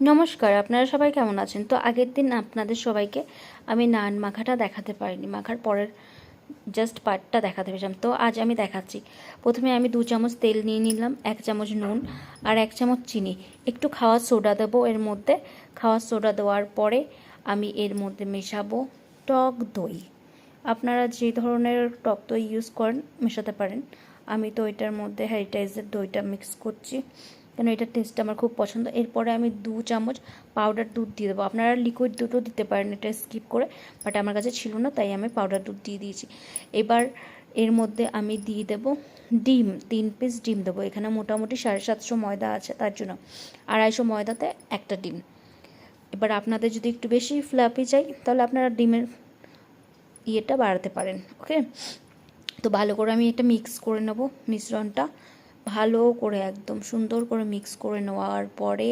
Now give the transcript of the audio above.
নমস্কার, আপনারা সবাই কেমন আছেন? তো আগের দিন আপনাদের সবাইকে আমি নান মাখাটা দেখাতে পারিনি, মাখার পরের জাস্ট পার্টটা দেখাতে পেরেছিলাম। তো আজ আমি দেখাচ্ছি। প্রথমে আমি 2 চামচ তেল নিয়ে নিলাম, 1 চামচ নুন আর 1 চামচ চিনি, একটু খাওয়ার সোডা দেবো এর মধ্যে। খাওয়ার সোডা দেওয়ার পরে আমি এর মধ্যে মেশাবো টক দই। আপনারা যে ধরনের টক দই ইউজ করেন মেশাতে পারেন। আমি তো এটার মধ্যে হেরিটেজের দইটা মিক্স করছি, কেন এটার টেস্ট আমার খুব পছন্দ। এরপরে আমি 2 চামচ পাউডার দুধ দিয়ে দেবো। আপনারা লিকুইড দুধও দিতে পারেন এটা স্কিপ করে, বাট আমার কাছে ছিল না তাই আমি পাউডার দুধ দিয়ে দিয়েছি। এবার এর মধ্যে আমি দিয়ে দেবো ডিম, 3 পিস ডিম দেবো। এখানে মোটামুটি 750 ময়দা আছে, তার জন্য 250 ময়দাতে একটা ডিম। এবার আপনাদের যদি একটু বেশি ফ্লাফি চাই তাহলে আপনারা ডিমের ইয়েটা বাড়াতে পারেন। ওকে, তো ভালো করে আমি এটা মিক্স করে নেব। মিশ্রণটা ভালো করে একদম সুন্দর করে মিক্স করে নেওয়ার পরে